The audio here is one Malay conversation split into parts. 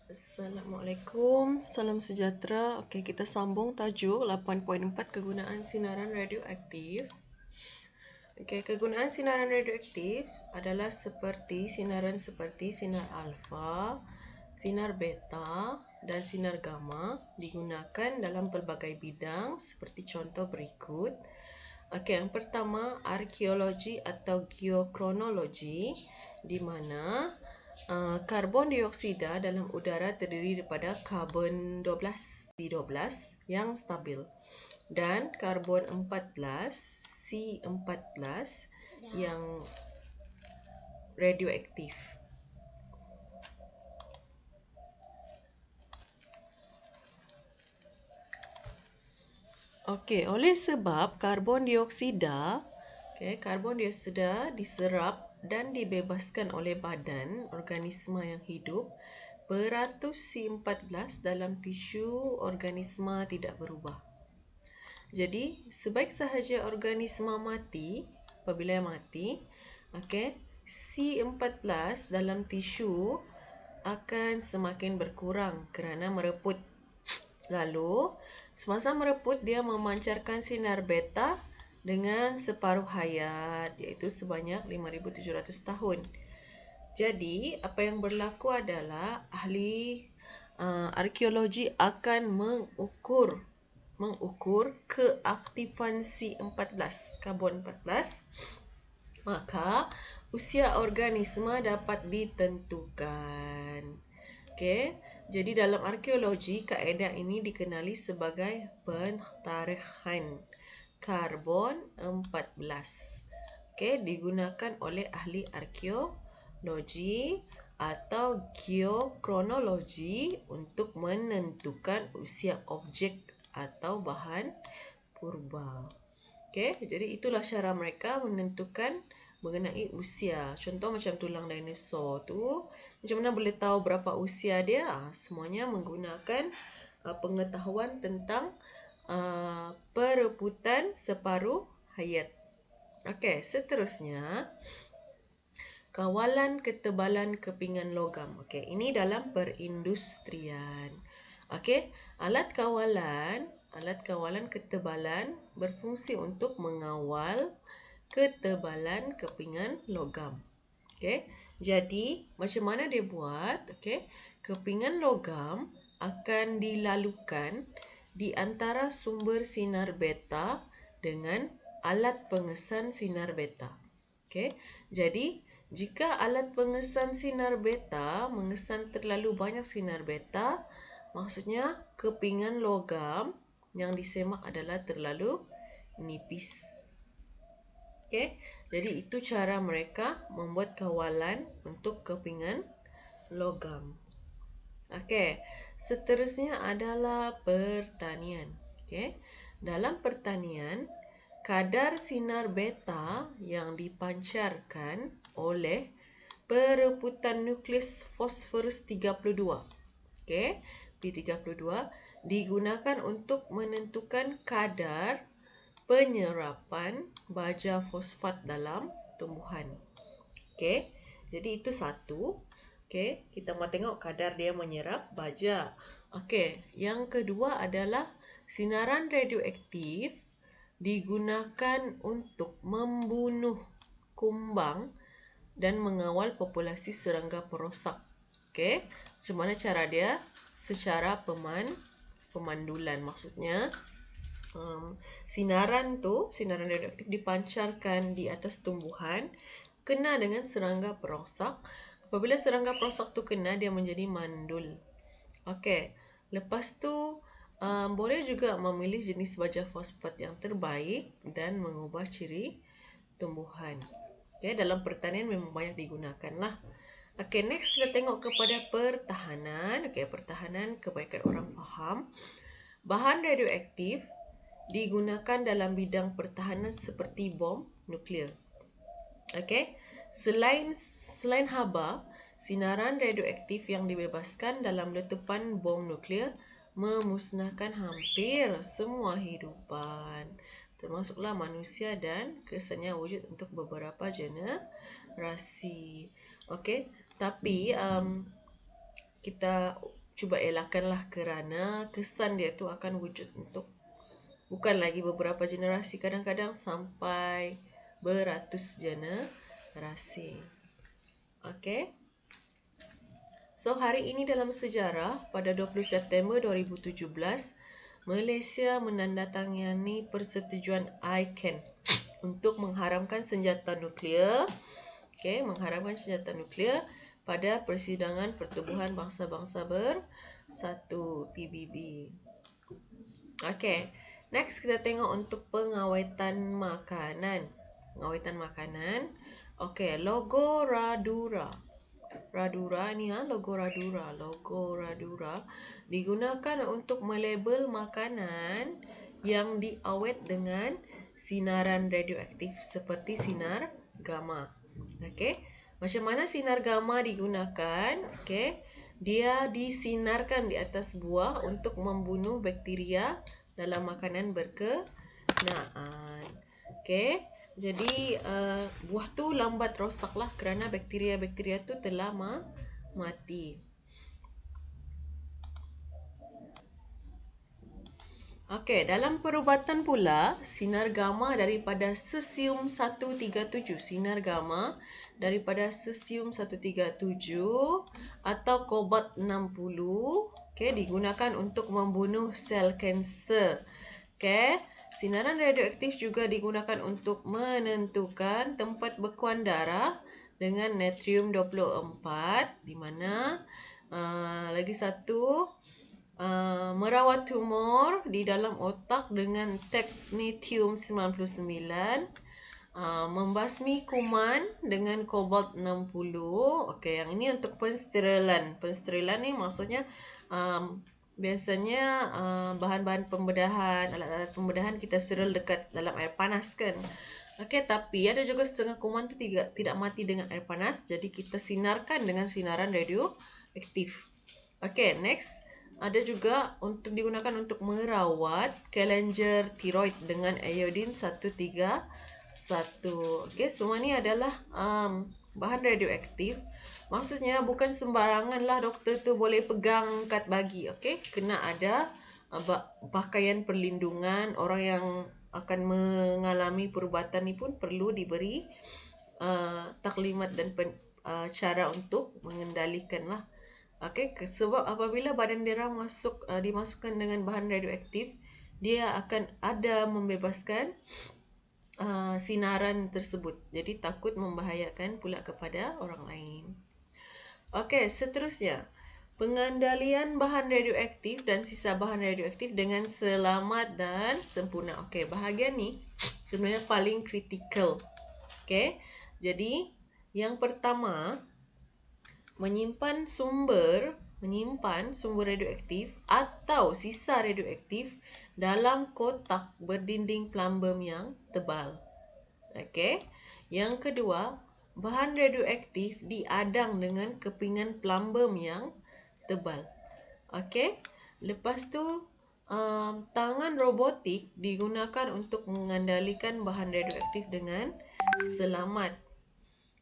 Assalamualaikum, salam sejahtera. Okey, kita sambung tajuk 8.4 kegunaan sinaran radioaktif. Okey, kegunaan sinaran radioaktif adalah seperti sinar alfa, sinar beta dan sinar gamma digunakan dalam pelbagai bidang seperti contoh berikut. Okey, yang pertama arkeologi atau geokronologi, di mana karbon dioksida dalam udara terdiri daripada karbon 12 C12 yang stabil dan karbon 14 C14 yang radioaktif. Okey, oleh sebab karbon dioksida diserap dan dibebaskan oleh badan organisma yang hidup, peratus C14 dalam tisu organisma tidak berubah. Jadi, sebaik sahaja organisma mati, apabila mati, C14 dalam tisu akan semakin berkurang kerana mereput. Lalu, semasa mereput, dia memancarkan sinar beta dengan separuh hayat, iaitu sebanyak 5,700 tahun. Jadi, apa yang berlaku adalah ahli arkeologi akan mengukur keaktifan C14, karbon 14, maka usia organisma dapat ditentukan. Okey, jadi dalam arkeologi kaedah ini dikenali sebagai pentarikhan karbon 14. Okey, digunakan oleh ahli arkeologi atau geokronologi untuk menentukan usia objek atau bahan purba. Okey, jadi itulah cara mereka menentukan mengenai usia. Contoh macam tulang dinosaur tu, macam mana boleh tahu berapa usia dia? Semuanya menggunakan pengetahuan tentang pereputan separuh hayat. Okey, seterusnya kawalan ketebalan kepingan logam. Okey, ini dalam perindustrian. Okey, alat kawalan ketebalan berfungsi untuk mengawal ketebalan kepingan logam. Okey, jadi macam mana dia buat? Okey, kepingan logam akan dilalukan di antara sumber sinar beta dengan alat pengesan sinar beta. Okey, jadi jika alat pengesan sinar beta mengesan terlalu banyak sinar beta, maksudnya kepingan logam yang disemak adalah terlalu nipis. Okey, jadi itu cara mereka membuat kawalan untuk kepingan logam. Okey, seterusnya adalah pertanian. Okey, dalam pertanian, kadar sinar beta yang dipancarkan oleh pereputan nukleus fosforus 32, okey, P32 digunakan untuk menentukan kadar penyerapan baja fosfat dalam tumbuhan. Okey, jadi itu satu. Okey, kita mau tengok kadar dia menyerap baja. Okey, yang kedua adalah sinaran radioaktif digunakan untuk membunuh kumbang dan mengawal populasi serangga perosak. Okey, macam mana cara dia? Secara pemandulan. Maksudnya, sinaran radioaktif dipancarkan di atas tumbuhan, kena dengan serangga perosak. Apabila serangga perosak tu kena, dia menjadi mandul. Okey, lepas tu boleh juga memilih jenis baja fosfat yang terbaik dan mengubah ciri tumbuhan. Okey, dalam pertanian memang banyak digunakan lah. Okey, next kita tengok kepada pertahanan. Okey, pertahanan kebaikan orang faham. Bahan radioaktif digunakan dalam bidang pertahanan seperti bom nuklear. Okey, selain haba, sinaran radioaktif yang dibebaskan dalam letupan bom nuklear memusnahkan hampir semua hidupan, termasuklah manusia dan kesannya wujud untuk beberapa generasi. Okey, tapi kita cuba elakkanlah kerana kesan dia tu akan wujud untuk bukan lagi beberapa generasi, kadang-kadang sampai beratus generasi. Okey. So, hari ini dalam sejarah, pada 20 September 2017, Malaysia menandatangani persetujuan ICAN untuk mengharamkan senjata nuklear. Okey, mengharamkan senjata nuklear pada Persidangan Pertubuhan Bangsa-Bangsa Bersatu, PBB. Okey, next kita tengok untuk pengawetan makanan. Pengawetan makanan. Okey, logo Radura. Radura ni logo Radura. Logo Radura digunakan untuk melabel makanan yang diawet dengan sinaran radioaktif seperti sinar gamma. Okey. Macam mana sinar gamma digunakan? Okey. Dia disinarkan di atas buah untuk membunuh bakteria dalam makanan berkenaan. Okey. Jadi buah tu lambat rosaklah kerana bakteria-bakteria tu telah mati. Okey, dalam perubatan pula, sinar gamma daripada cesium 137, sinar gamma daripada cesium 137 atau kobalt 60, okey, digunakan untuk membunuh sel kanser. Okey. Sinaran radioaktif juga digunakan untuk menentukan tempat bekuan darah dengan natrium 24, di mana lagi satu merawat tumor di dalam otak dengan technetium 99, membasmi kuman dengan kobalt 60. Okey, yang ini untuk pensterilan. Pensterilan ni maksudnya biasanya bahan-bahan pembedahan, alat-alat pembedahan kita steril dekat dalam air panas kan. Okey, tapi ada juga setengah kuman tu tidak mati dengan air panas, jadi kita sinarkan dengan sinaran radioaktif. Okey, next ada juga untuk digunakan untuk merawat kelenjar tiroid dengan iodin 131. Okey, semua ni adalah bahan radioaktif. Maksudnya bukan sembarangan lah doktor tu boleh pegang kad bagi. Okey, kena ada pakaian perlindungan. Orang yang akan mengalami perubatan ni pun perlu diberi taklimat dan cara untuk mengendalikan lah. Okey, sebab apabila badan dia dimasukkan dengan bahan radioaktif, dia akan ada membebaskan sinaran tersebut. Jadi takut membahayakan pula kepada orang lain. Okey, seterusnya. Pengendalian bahan radioaktif dan sisa bahan radioaktif dengan selamat dan sempurna. Okey, bahagian ni sebenarnya paling kritikal. Okey. Jadi, yang pertama, menyimpan sumber radioaktif atau sisa radioaktif dalam kotak berdinding plumbum yang tebal. Okey. Yang kedua, bahan radioaktif diadang dengan kepingan plumbum yang tebal. Okey. Lepas tu tangan robotik digunakan untuk mengendalikan bahan radioaktif dengan selamat.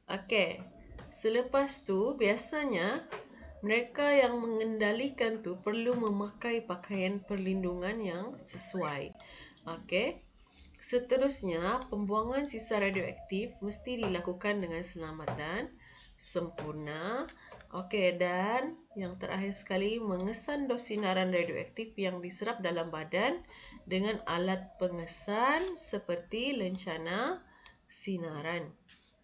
Okey. Selepas tu biasanya mereka yang mengendalikan tu perlu memakai pakaian perlindungan yang sesuai. Okey. Seterusnya, pembuangan sisa radioaktif mesti dilakukan dengan selamat dan sempurna. Okey, dan yang terakhir sekali, mengesan dos sinaran radioaktif yang diserap dalam badan dengan alat pengesan seperti lencana sinaran.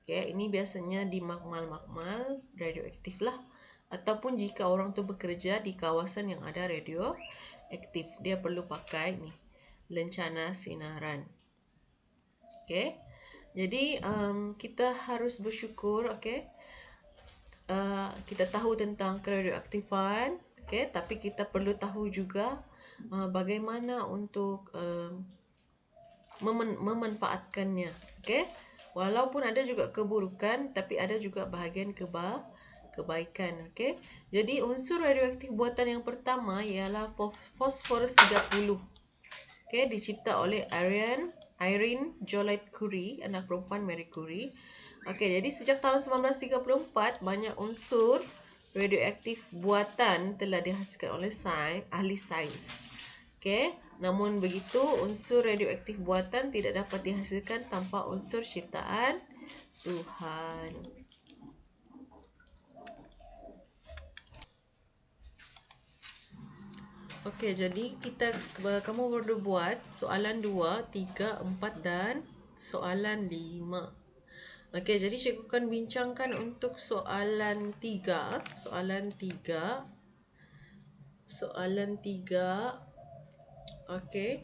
Okey, ini biasanya di makmal-makmal radioaktif lah. Ataupun jika orang tu bekerja di kawasan yang ada radioaktif, dia perlu pakai ni, lencana sinaran. Okey. Jadi kita harus bersyukur, okey. Kita tahu tentang keradioaktifan, okey, tapi kita perlu tahu juga bagaimana untuk memanfaatkannya, okey. Walaupun ada juga keburukan, tapi ada juga bahagian kebaikan, okey. Jadi unsur radioaktif buatan yang pertama ialah fosforus 30. Okey, dicipta oleh Irene Joliot Curie, anak perempuan Marie Curie. Okey, jadi sejak tahun 1934 banyak unsur radioaktif buatan telah dihasilkan oleh ahli sains. Okey, namun begitu unsur radioaktif buatan tidak dapat dihasilkan tanpa unsur ciptaan Tuhan. Okey, jadi kamu perlu buat soalan 2, 3, 4 dan soalan 5. Okey, jadi cikgu akan bincangkan untuk soalan 3. Soalan 3. Okey.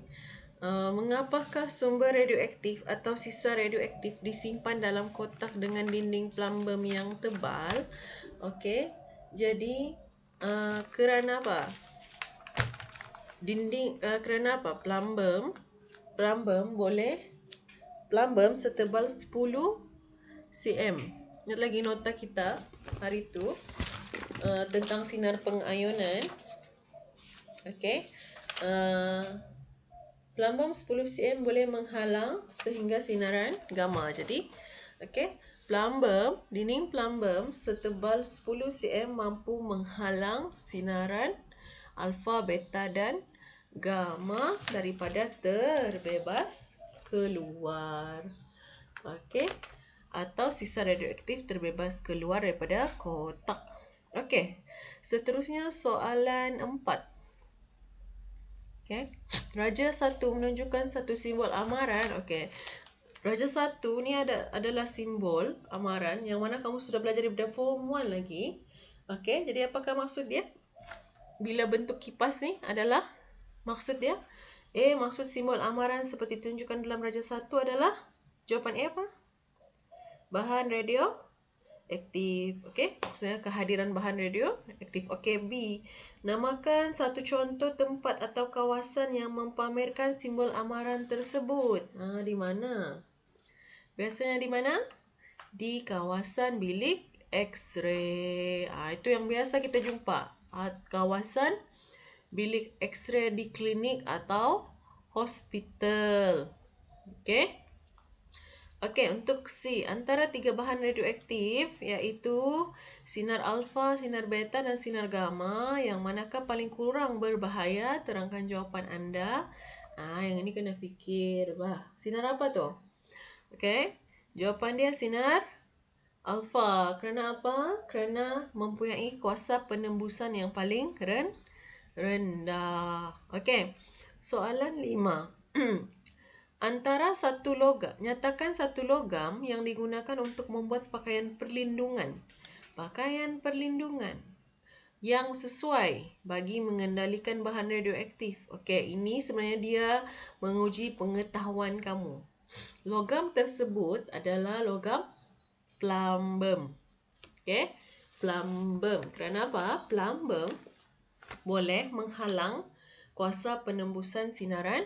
Mengapakah sumber radioaktif atau sisa radioaktif disimpan dalam kotak dengan dinding plumbum yang tebal? Okey. Jadi kerana apa? Kerana apa? Plumbum setebal 10 cm. Ingat lagi nota kita hari tu tentang sinar pengayunan. Okey. Plumbum 10 cm boleh menghalang sehingga sinaran gamma. Jadi, okey, dinding plumbum setebal 10 cm mampu menghalang sinaran alfa, beta dan gamma daripada terbebas keluar. Okey, atau sisa radioaktif terbebas keluar daripada kotak. Okey, seterusnya soalan 4. Okay. Raja 1 menunjukkan satu simbol amaran. Okey. Raja 1 ni adalah simbol amaran yang mana kamu sudah belajar daripada form 1 lagi. Okey, jadi apakah maksud dia? Bila bentuk kipas ni adalah maksud dia? Maksud simbol amaran seperti tunjukkan dalam Raja 1 adalah jawapan A apa? Bahan radioaktif. Okey, maksudnya kehadiran bahan radioaktif. Okey, B. Namakan satu contoh tempat atau kawasan yang mempamerkan simbol amaran tersebut. Di mana? Biasanya di mana? Di kawasan bilik X-ray. Itu yang biasa kita jumpa. Kawasan bilik X-ray di klinik atau hospital. Okey. Okey, untuk C, antara 3 bahan radioaktif iaitu sinar alfa, sinar beta dan sinar gamma, yang manakah paling kurang berbahaya? Terangkan jawapan anda. Yang ini kena fikir. Sinar apa tu? Okey, jawapan dia sinar alfa. Kerana apa? Kerana mempunyai kuasa penembusan yang paling rendah. Okey, soalan 5. Nyatakan satu logam yang digunakan untuk membuat pakaian perlindungan. Pakaian perlindungan yang sesuai bagi mengendalikan bahan radioaktif. Okey, ini sebenarnya dia menguji pengetahuan kamu. Logam tersebut adalah logam plumbum. Okey, plumbum. Kerana apa? Plumbum boleh menghalang kuasa penembusan sinaran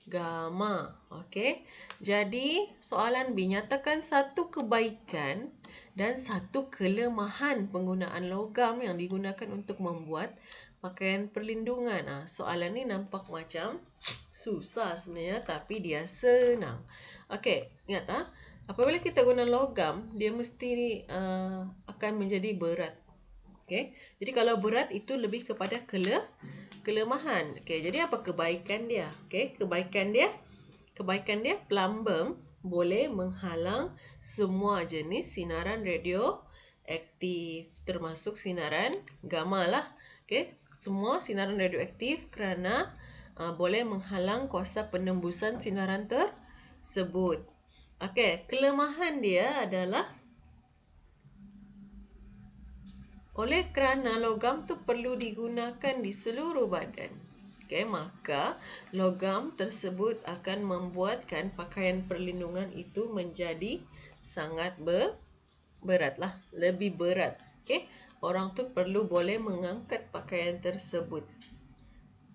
gamma. Okey. Jadi, soalan B, nyatakan satu kebaikan dan satu kelemahan penggunaan logam yang digunakan untuk membuat pakaian perlindungan. Soalan ni nampak macam susah sebenarnya, tapi dia senang. Okey, ingat apabila kita guna logam, dia mesti akan menjadi berat. Okey. Jadi kalau berat itu lebih kepada kelemahan. Okey, jadi apa kebaikan dia? Okey, kebaikan dia plumbum boleh menghalang semua jenis sinaran radioaktif, termasuk sinaran gamma lah. Okey, semua sinaran radioaktif kerana boleh menghalang kuasa penembusan sinaran tersebut. Okey, kelemahan dia adalah oleh kerana logam tu perlu digunakan di seluruh badan. Okey, maka logam tersebut akan membuatkan pakaian perlindungan itu menjadi sangat beratlah, lebih berat. Okey, orang tu boleh mengangkat pakaian tersebut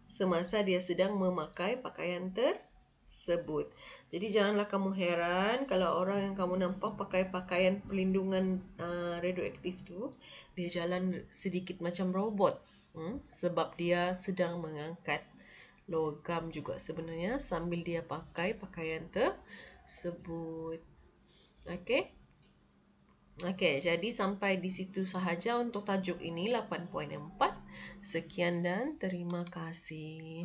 semasa dia sedang memakai pakaian tersebut. Jadi janganlah kamu heran kalau orang yang kamu nampak pakai pakaian perlindungan radioaktif tu, dia jalan sedikit macam robot. Sebab dia sedang mengangkat logam juga sebenarnya sambil dia pakai pakaian tersebut. Okey? Okey, jadi sampai di situ sahaja untuk tajuk ini 8.4. Sekian dan terima kasih.